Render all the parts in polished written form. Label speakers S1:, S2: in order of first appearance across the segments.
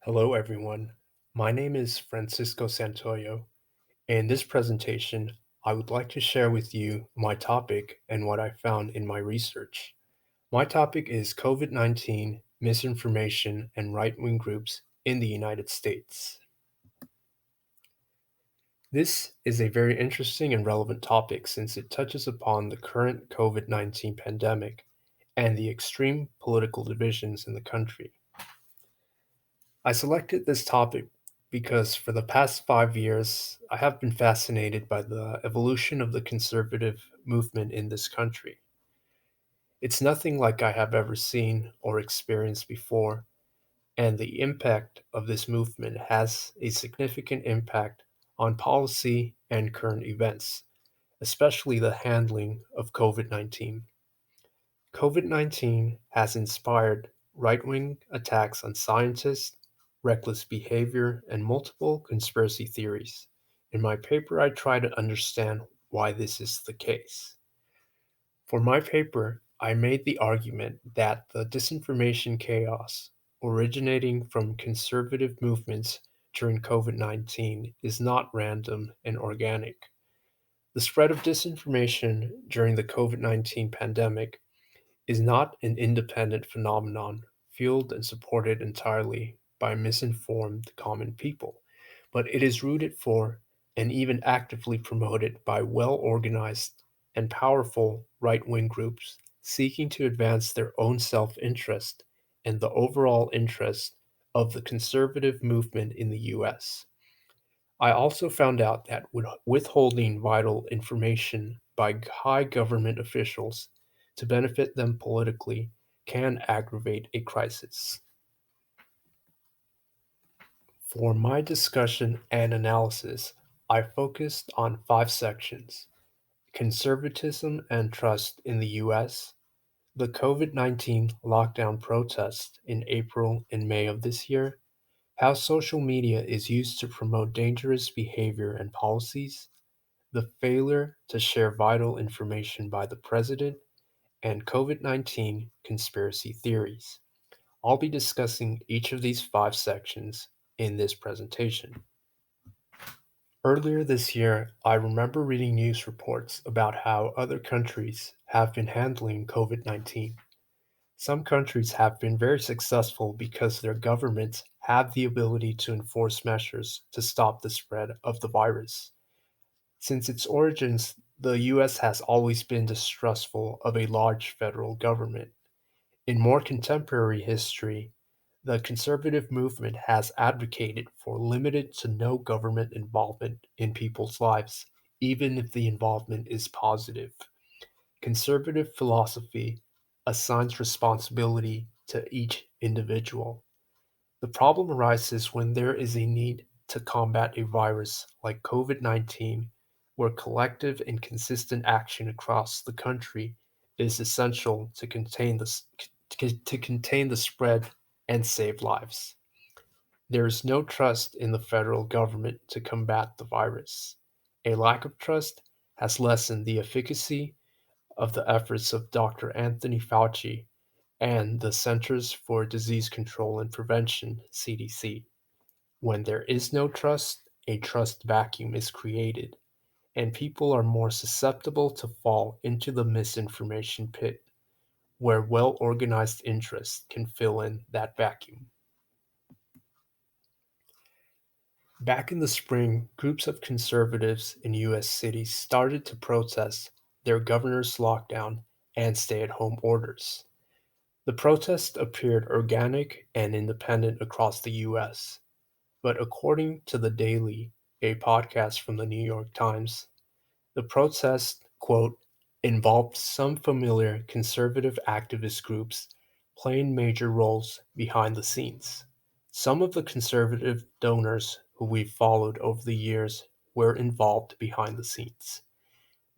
S1: Hello, everyone. My name is Francisco Santoyo. In this presentation, I would like to share with you my topic and what I found in my research. My topic is COVID 19, misinformation, and right wing groups in the United States. This is a very interesting and relevant topic since it touches upon the current COVID 19 pandemic and the extreme political divisions in the country. I selected this topic because for the past 5 years, I have been fascinated by the evolution of the conservative movement in this country. It's nothing like I have ever seen or experienced before, and the impact of this movement has a significant impact on policy and current events, especially the handling of COVID 19. COVID 19 has inspired right wing attacks on scientists, reckless behavior, and multiple conspiracy theories. In my paper, I try to understand why this is the case. For my paper, I made the argument that the disinformation chaos originating from conservative movements during COVID 19 is not random and organic. The spread of disinformation during the COVID 19 pandemic is not an independent phenomenon fueled and supported entirely by misinformed common people, but it is rooted for and even actively promoted by well organized and powerful right wing groups seeking to advance their own self interest and the overall interest of the conservative movement in the US. I also found out that withholding vital information by high government officials to benefit them politically can aggravate a crisis. For my discussion and analysis, I focused on five sections: conservatism and trust in the US, the COVID 19 lockdown protests in April and May of this year, how social media is used to promote dangerous behavior and policies, the failure to share vital information by the president, and COVID 19 conspiracy theories. I'll be discussing each of these five sections in this presentation. Earlier this year, I remember reading news reports about how other countries have been handling COVID 19. Some countries have been very successful because their governments have the ability to enforce measures to stop the spread of the virus. Since its origins, the US has always been distrustful of a large federal government. In more contemporary history, the conservative movement has advocated for limited to no government involvement in people's lives, even if the involvement is positive. Conservative philosophy assigns responsibility to each individual. The problem arises when there is a need to combat a virus like COVID 19, where collective and consistent action across the country is essential to contain the spread and save lives. There is no trust in the federal government to combat the virus. A lack of trust has lessened the efficacy of the efforts of Dr. Anthony Fauci and the Centers for Disease Control and Prevention, CDC. When there is no trust, a trust vacuum is created, and people are more susceptible to fall into the misinformation pit, where well organized interests can fill in that vacuum. Back in the spring, groups of conservatives in US cities started to protest their governor's lockdown and stay at home orders. The protest appeared organic and independent across the US, but according to The Daily, a podcast from the New York Times, the protest, quote, involved some familiar conservative activist groups playing major roles behind the scenes. Some of the conservative donors who we've followed over the years were involved behind the scenes.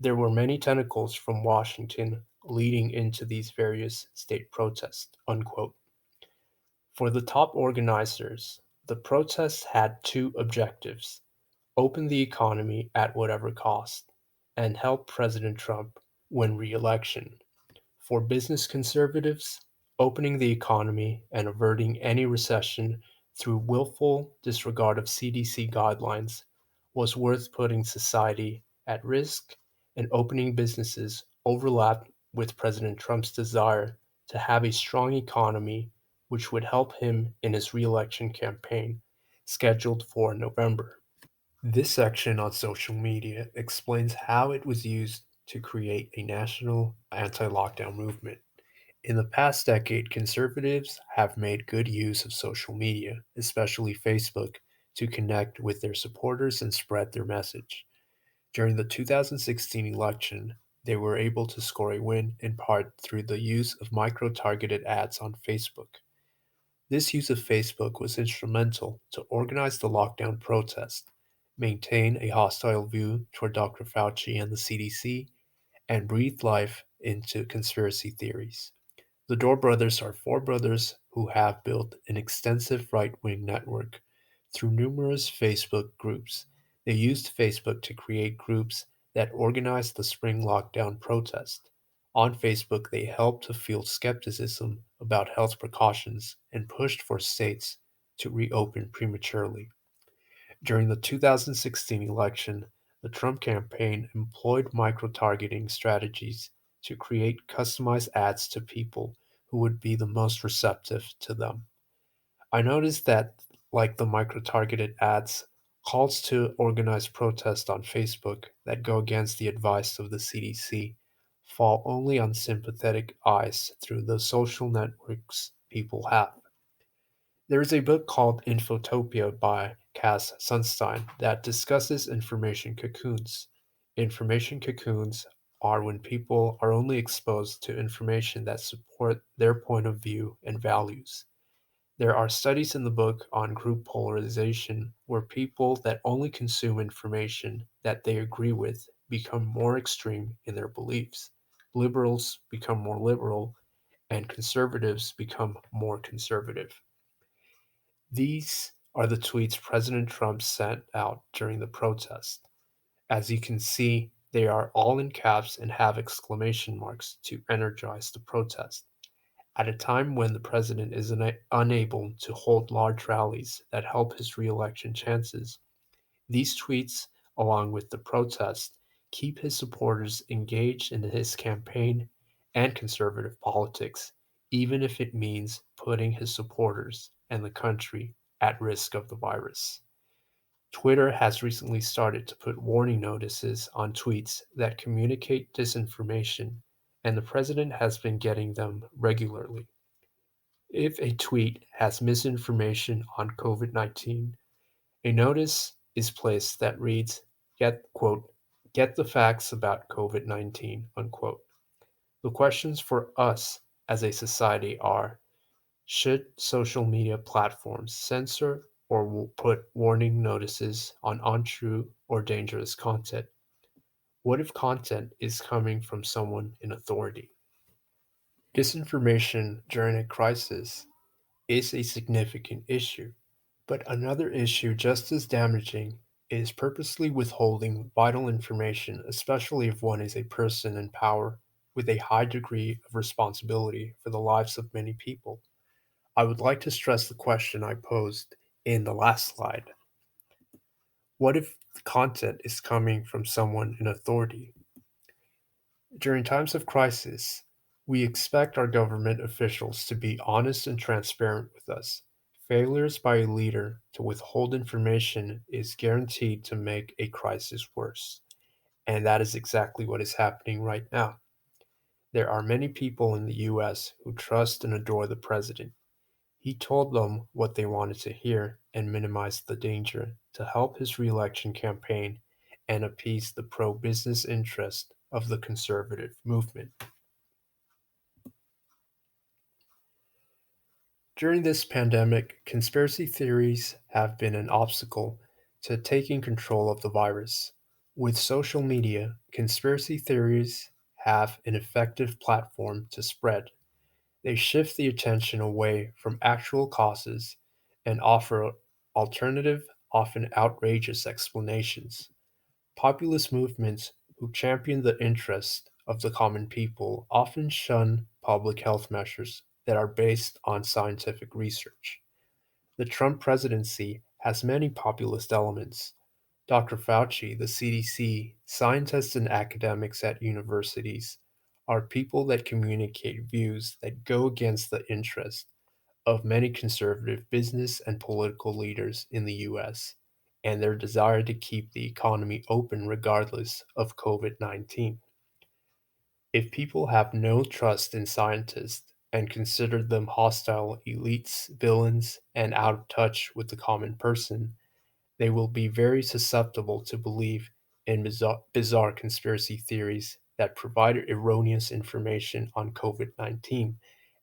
S1: There were many tentacles from Washington leading into these various state protests, unquote. For the top organizers, the protests had two objectives: open the economy at whatever cost, and help President Trump win re election. For business conservatives, opening the economy and averting any recession through willful disregard of CDC guidelines was worth putting society at risk, and opening businesses overlapped with President Trump's desire to have a strong economy, which would help him in his re-election campaign scheduled for November. This section on social media explains how it was used to create a national anti-lockdown movement. In the past decade, conservatives have made good use of social media, especially Facebook, to connect with their supporters and spread their message. During the 2016 election, they were able to score a win in part through the use of micro targeted ads on Facebook. This use of Facebook was instrumental to organize the lockdown protest, maintain a hostile view toward Dr. Fauci and the CDC, and breathe life into conspiracy theories. The Dorr brothers are four brothers who have built an extensive right wing network through numerous Facebook groups. They used Facebook to create groups that organized the spring lockdown protest. On Facebook, they helped to fuel skepticism about health precautions and pushed for states to reopen prematurely. During the 2016 election, the Trump campaign employed micro targeting strategies to create customized ads to people who would be the most receptive to them. I noticed that, like the micro targeted ads, calls to organize protests on Facebook that go against the advice of the CDC fall only on sympathetic eyes through the social networks people have. There is a book called Infotopia by Cass Sunstein that discusses information cocoons. Information cocoons are when people are only exposed to information that support their point of view and values. There are studies in the book on group polarization where people that only consume information that they agree with become more extreme in their beliefs. Liberals become more liberal, and conservatives become more conservative. These are the tweets President Trump sent out during the protest. As you can see, they are all in caps and have exclamation marks to energize the protest. At a time when the president is unable to hold large rallies that help his re-election chances, these tweets, along with the protest, keep his supporters engaged in his campaign and conservative politics, even if it means putting his supporters and the country at risk of the virus. Twitter has recently started to put warning notices on tweets that communicate disinformation, and the president has been getting them regularly. If a tweet has misinformation on COVID 19, a notice is placed that reads, get the facts about COVID 19, unquote. The questions for us as a society are: should social media platforms censor or put warning notices on untrue or dangerous content? What if content is coming from someone in authority? Disinformation during a crisis is a significant issue. But another issue just as damaging is purposely withholding vital information, especially if one is a person in power with a high degree of responsibility for the lives of many people. I would like to stress the question I posed in the last slide. What if the content is coming from someone in authority? During times of crisis, we expect our government officials to be honest and transparent with us. Failures by a leader to withhold information is guaranteed to make a crisis worse. And that is exactly what is happening right now. There are many people in the US who trust and adore the president. He told them what they wanted to hear and minimized the danger to help his reelection campaign and appease the pro business interest of the conservative movement. During this pandemic, conspiracy theories have been an obstacle to taking control of the virus. With social media, conspiracy theories have an effective platform to spread. They shift the attention away from actual causes and offer alternative, often outrageous explanations. Populist movements who champion the interest of the common people often shun public health measures that are based on scientific research. The Trump presidency has many populist elements. Dr. Fauci, the CDC, scientists and academics at universities are people that communicate views that go against the interests of many conservative business and political leaders in the US and their desire to keep the economy open regardless of COVID 19. If people have no trust in scientists and consider them hostile elites, villains, and out of touch with the common person, they will be very susceptible to believe in bizarre conspiracy theories that provide erroneous information on COVID 19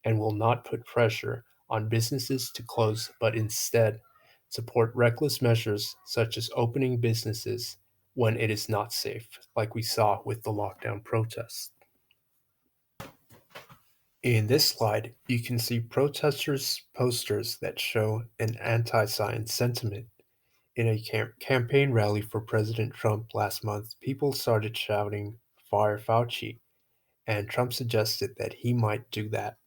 S1: and will not put pressure on businesses to close, but instead support reckless measures such as opening businesses when it is not safe, like we saw with the lockdown protests. In this slide, you can see protesters' posters that show an anti science sentiment. In a campaign rally for President Trump last month, people started shouting, "Fire Fauci," and Trump suggested that he might do that.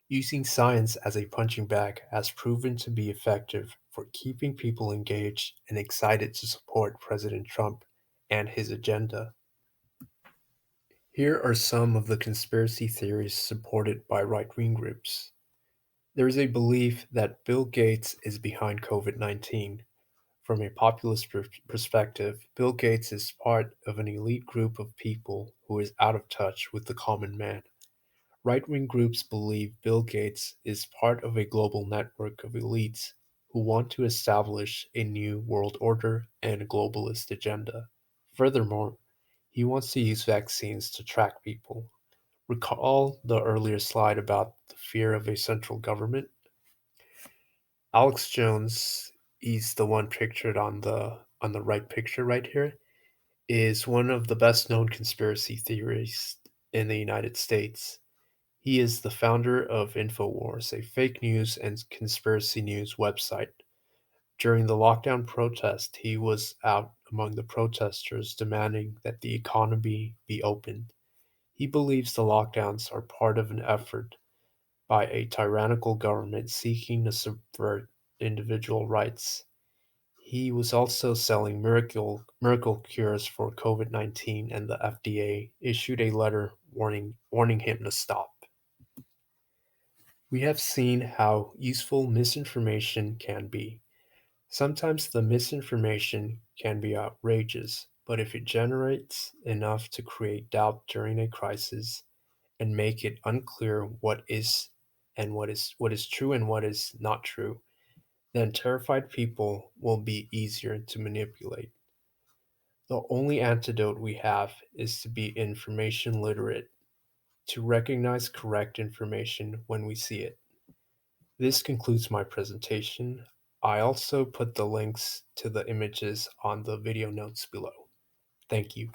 S1: Using science as a punching bag has proven to be effective for keeping people engaged and excited to support President Trump and his agenda. Here are some of the conspiracy theories supported by right wing groups. There is a belief that Bill Gates is behind COVID 19. From a populist perspective, Bill Gates is part of an elite group of people who is out of touch with the common man. Right wing groups believe Bill Gates is part of a global network of elites who want to establish a new world order and a globalist agenda. Furthermore, he wants to use vaccines to track people. Recall the earlier slide about the fear of a central government? Alex Jones, he's the one pictured on the right picture right here, is one of the best known conspiracy theorists in the United States. He is the founder of InfoWars, a fake news and conspiracy news website. During the lockdown protest, he was out among the protesters demanding that the economy be opened. He believes the lockdowns are part of an effort by a tyrannical government seeking to subvert individual rights. He was also selling miracle cures for COVID 19, and the FDA issued a letter warning him to stop. We have seen how useful misinformation can be. Sometimes the misinformation can be outrageous, but if it generates enough to create doubt during a crisis and make it unclear what is true and what is not true, then terrified people will be easier to manipulate. The only antidote we have is to be information literate, to recognize correct information when we see it. This concludes my presentation. I also put the links to the images on the video notes below. Thank you.